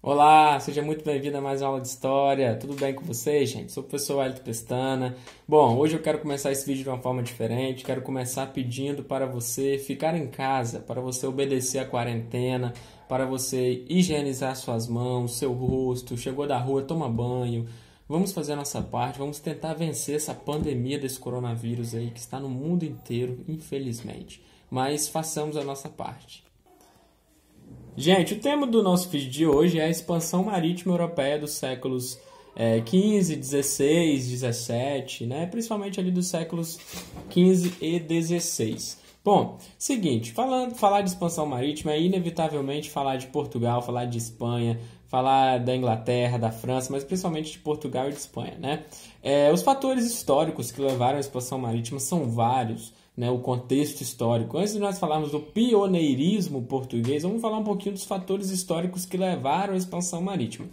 Olá, seja muito bem-vindo a mais uma aula de História. Tudo bem com vocês, gente? Sou o professor Wellington Pestana. Bom, hoje eu quero começar esse vídeo de uma forma diferente. Quero começar pedindo para você ficar em casa, para você obedecer à quarentena, para você higienizar suas mãos, seu rosto. Chegou da rua, toma banho. Vamos fazer a nossa parte, vamos tentar vencer essa pandemia desse coronavírus aí que está no mundo inteiro, infelizmente. Mas façamos a nossa parte. Gente, o tema do nosso vídeo de hoje é a expansão marítima europeia dos séculos XV, XVI, XVII, né? Principalmente ali dos séculos XV e XVI. Bom, seguinte, falar de expansão marítima é inevitavelmente falar de Portugal, falar de Espanha, falar da Inglaterra, da França, mas principalmente de Portugal e de Espanha, né? Os fatores históricos que levaram à expansão marítima são vários, né, o contexto histórico. Antes de nós falarmos do pioneirismo português, vamos falar um pouquinho dos fatores históricos que levaram à expansão marítima.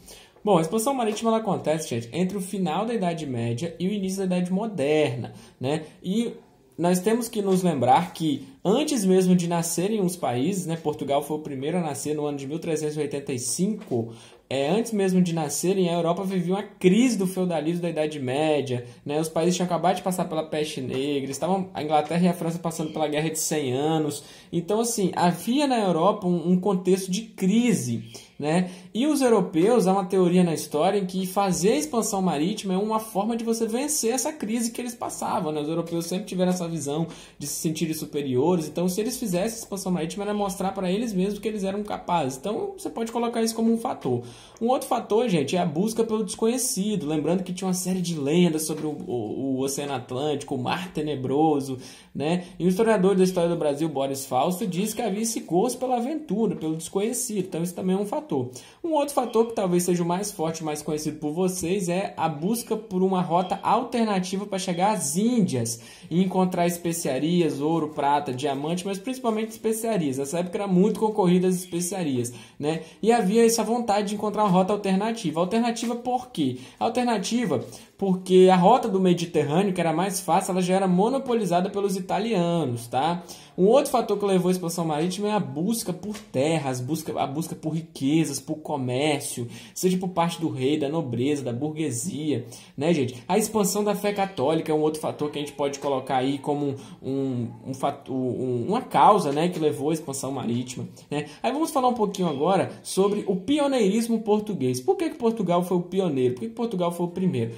Bom, a expansão marítima ela acontece, gente, entre o final da Idade Média e o início da Idade Moderna, né? E nós temos que nos lembrar que antes mesmo de nascerem os países, né, Portugal foi o primeiro a nascer no ano de 1385. Antes mesmo de nascerem, a Europa vivia uma crise do feudalismo da Idade Média, né? Os países tinham acabado de passar pela peste negra, estavam a Inglaterra e a França passando pela Guerra de 100 anos. Então, assim, havia na Europa um contexto de crise, né? E os europeus, há uma teoria na história em que fazer a expansão marítima é uma forma de você vencer essa crise que eles passavam, né? Os europeus sempre tiveram essa visão de se sentirem superiores, então se eles fizessem a expansão marítima era mostrar para eles mesmos que eles eram capazes. Então você pode colocar isso como um fator. Um outro fator, gente, é a busca pelo desconhecido, lembrando que tinha uma série de lendas sobre o Oceano Atlântico, o Mar Tenebroso, né? E o historiador da história do Brasil, Boris Fausto, diz que havia esse gosto pela aventura, pelo desconhecido, então isso também é um fator. Um outro fator que talvez seja o mais forte, mais conhecido por vocês, é a busca por uma rota alternativa para chegar às Índias e encontrar especiarias, ouro, prata, diamante, mas principalmente especiarias. Nessa época era muito concorrida as especiarias, né? E havia essa vontade de encontrar uma rota alternativa. Alternativa por quê? Alternativa porque a rota do Mediterrâneo, que era mais fácil, ela já era monopolizada pelos italianos, tá? Um outro fator que levou à expansão marítima é a busca por terras, a busca por riquezas, por comércio, seja por parte do rei, da nobreza, da burguesia, né, gente? A expansão da fé católica é um outro fator que a gente pode colocar aí como uma causa, né, que levou à expansão marítima, né? Aí vamos falar um pouquinho agora sobre o pioneirismo português. Por que Portugal foi o pioneiro? Por que Portugal foi o primeiro?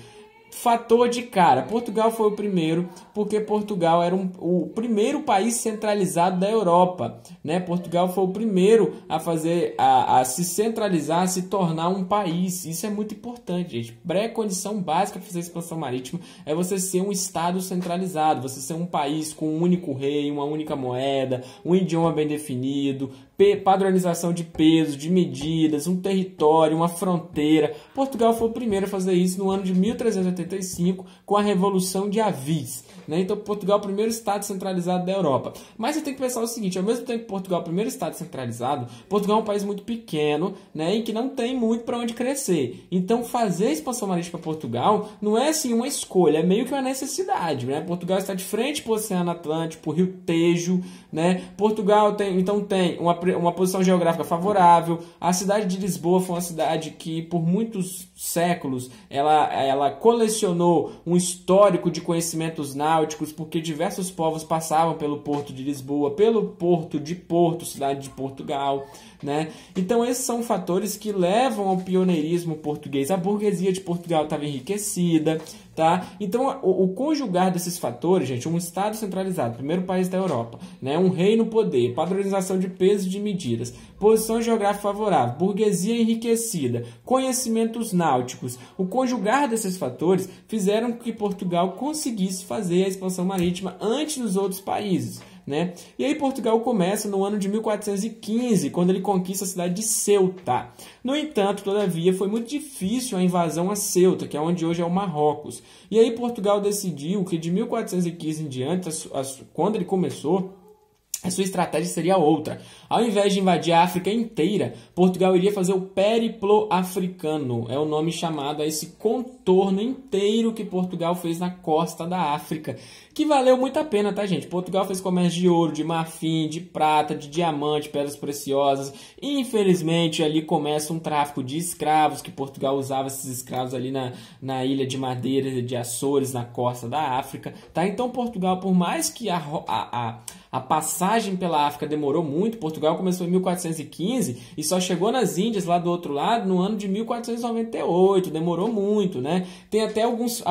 Fator de cara, Portugal foi o primeiro porque Portugal era o primeiro país centralizado da Europa, né? Portugal foi o primeiro a se centralizar, a se tornar um país. Isso é muito importante, gente. Pré-condição básica para fazer expansão marítima é você ser um estado centralizado, você ser um país com um único rei, uma única moeda, um idioma bem definido, padronização de peso, de medidas, um território, uma fronteira. Portugal foi o primeiro a fazer isso no ano de 1385 com a Revolução de Avis, né? Então Portugal é o primeiro estado centralizado da Europa. Mas você tem que pensar o seguinte, ao mesmo tempo que Portugal é o primeiro estado centralizado, Portugal é um país muito pequeno, né, e que não tem muito para onde crescer. Então fazer a expansão marítima para Portugal não é assim uma escolha, é meio que uma necessidade, né? Portugal está de frente para o Oceano Atlântico, para o Rio Tejo, né? Portugal tem uma posição geográfica favorável. A cidade de Lisboa foi uma cidade que por muitos séculos ela colecionou um histórico de conhecimentos náuticos, porque diversos povos passavam pelo Porto de Lisboa, pelo Porto de Porto, cidade de Portugal, né? Então esses são fatores que levam ao pioneirismo português. A burguesia de Portugal estava enriquecida, tá? Então o conjugar desses fatores, gente, um estado centralizado, primeiro país da Europa, né? Um rei no poder, padronização de pesos e de medidas, posição geográfica favorável, burguesia enriquecida, conhecimentos náuticos. O conjugar desses fatores fizeram que Portugal conseguisse fazer a expansão marítima antes dos outros países, né? E aí Portugal começa no ano de 1415, quando ele conquista a cidade de Ceuta. No entanto, todavia, foi muito difícil a invasão a Ceuta, que é onde hoje é o Marrocos. E aí Portugal decidiu que de 1415 em diante, quando ele começou, A sua estratégia seria outra. Ao invés de invadir a África inteira, Portugal iria fazer o Périplo Africano. É o nome chamado a esse contorno inteiro que Portugal fez na costa da África. Que valeu muito a pena, tá, gente? Portugal fez comércio de ouro, de marfim, de prata, de diamante, pedras preciosas. E, infelizmente, ali começa um tráfico de escravos, que Portugal usava esses escravos ali na ilha de Madeira, de Açores, na costa da África. Tá? Então, Portugal, por mais que a passagem pela África demorou muito, Portugal começou em 1415 e só chegou nas Índias, lá do outro lado, no ano de 1498. Demorou muito, né? Tem até alguns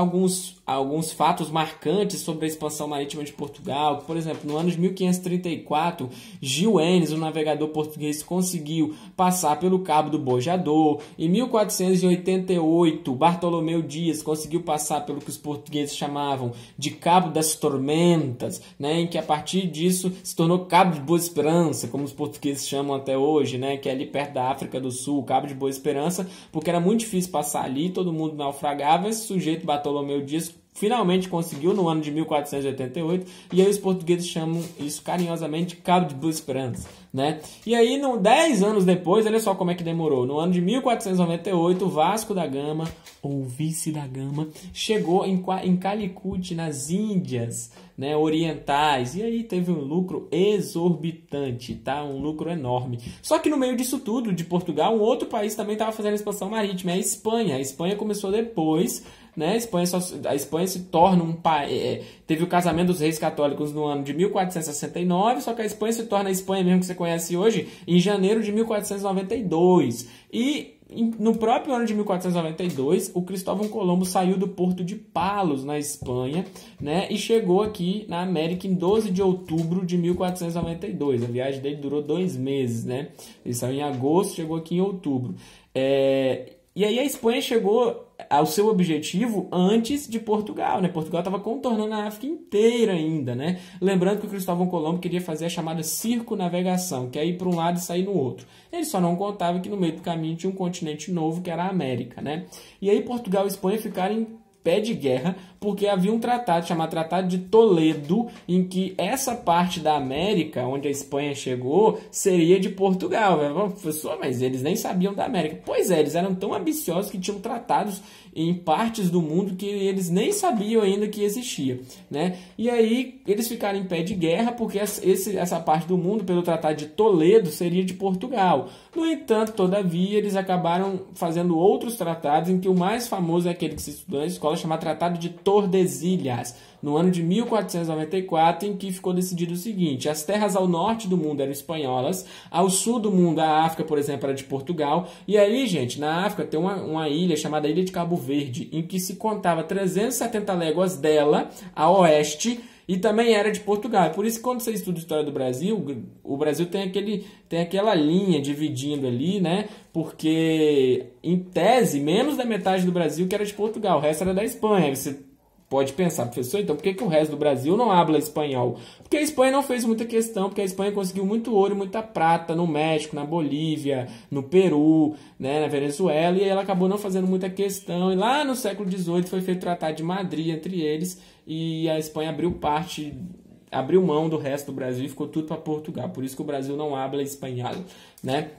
fatos marcantes sobre a expansão marítima de Portugal. Por exemplo, no ano de 1534, Gil Enes, um navegador português, conseguiu passar pelo Cabo do Bojador. Em 1488, Bartolomeu Dias conseguiu passar pelo que os portugueses chamavam de Cabo das Tormentas, né? Em que a partir disso se tornou Cabo de Boa Esperança, como os portugueses chamam até hoje, né? Que é ali perto da África do Sul, Cabo de Boa Esperança, porque era muito difícil passar ali, todo mundo naufragava. Esse sujeito, Bartolomeu Dias, finalmente conseguiu no ano de 1488, e aí os portugueses chamam isso carinhosamente de Cabo de Boa Esperança, né? E aí, 10 anos depois, olha só como é que demorou. No ano de 1498, Vasco da Gama, ou Vice da Gama, chegou em Calicut, nas Índias, né, orientais, e aí teve um lucro exorbitante, tá? Um lucro enorme. Só que no meio disso tudo, de Portugal, um outro país também estava fazendo expansão marítima, é a Espanha. A Espanha começou depois, né? A Espanha se torna um país. Teve o casamento dos reis católicos no ano de 1469, só que a Espanha se torna a Espanha mesmo que você conhece hoje em janeiro de 1492. E no próprio ano de 1492, o Cristóvão Colombo saiu do porto de Palos, na Espanha, né, e chegou aqui na América em 12 de outubro de 1492. A viagem dele durou 2 meses, né? Ele saiu em agosto, chegou aqui em outubro. E aí a Espanha chegou ao seu objetivo antes de Portugal, né? Portugal estava contornando a África inteira ainda, né? Lembrando que o Cristóvão Colombo queria fazer a chamada circunavegação, que é ir para um lado e sair no outro. Ele só não contava que no meio do caminho tinha um continente novo, que era a América, né? E aí Portugal e Espanha ficaram em pé de guerra, porque havia um tratado chamado Tratado de Toledo, em que essa parte da América, onde a Espanha chegou, seria de Portugal. Professor, mas eles nem sabiam da América. Pois é, eles eram tão ambiciosos que tinham tratados em partes do mundo que eles nem sabiam ainda que existia, né? E aí eles ficaram em pé de guerra porque essa parte do mundo, pelo Tratado de Toledo, seria de Portugal. No entanto, todavia, eles acabaram fazendo outros tratados, em que o mais famoso é aquele que se estudou na escola, chamado Tratado de Tordesilhas, no ano de 1494, em que ficou decidido o seguinte: as terras ao norte do mundo eram espanholas, ao sul do mundo, a África, por exemplo, era de Portugal, e ali, gente, na África tem uma ilha chamada Ilha de Cabo Verde, em que se contava 370 léguas dela a oeste, e também era de Portugal. Por isso, quando você estuda a história do Brasil, o Brasil tem aquela linha dividindo ali, né? Porque, em tese, menos da metade do Brasil que era de Portugal, o resto era da Espanha. Aí você pode pensar, professor, então por que o resto do Brasil não habla espanhol? Porque a Espanha não fez muita questão, porque a Espanha conseguiu muito ouro e muita prata no México, na Bolívia, no Peru, né, na Venezuela, e ela acabou não fazendo muita questão. E lá no século XVIII foi feito o Tratado de Madrid entre eles, e a Espanha abriu mão do resto do Brasil e ficou tudo para Portugal. Por isso que o Brasil não habla espanhol, né?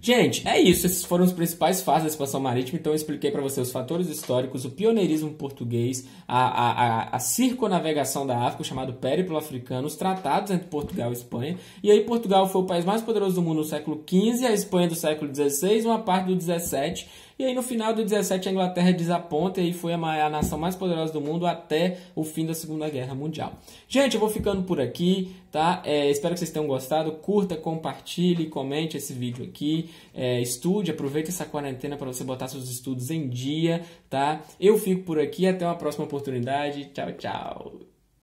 Gente, é isso. Esses foram os principais fatos da expansão marítima. Então eu expliquei para você os fatores históricos, o pioneirismo português, a circunavegação da África, o chamado Périplo Africano, os tratados entre Portugal e Espanha. E aí Portugal foi o país mais poderoso do mundo no século XV, a Espanha do século XVI, uma parte do XVII. E aí no final do 17 a Inglaterra desaponta e aí foi a nação mais poderosa do mundo até o fim da Segunda Guerra Mundial. Gente, eu vou ficando por aqui, tá? Espero que vocês tenham gostado. Curta, compartilhe, comente esse vídeo aqui. Estude, aproveite essa quarentena para você botar seus estudos em dia, tá? Eu fico por aqui, até uma próxima oportunidade. Tchau, tchau!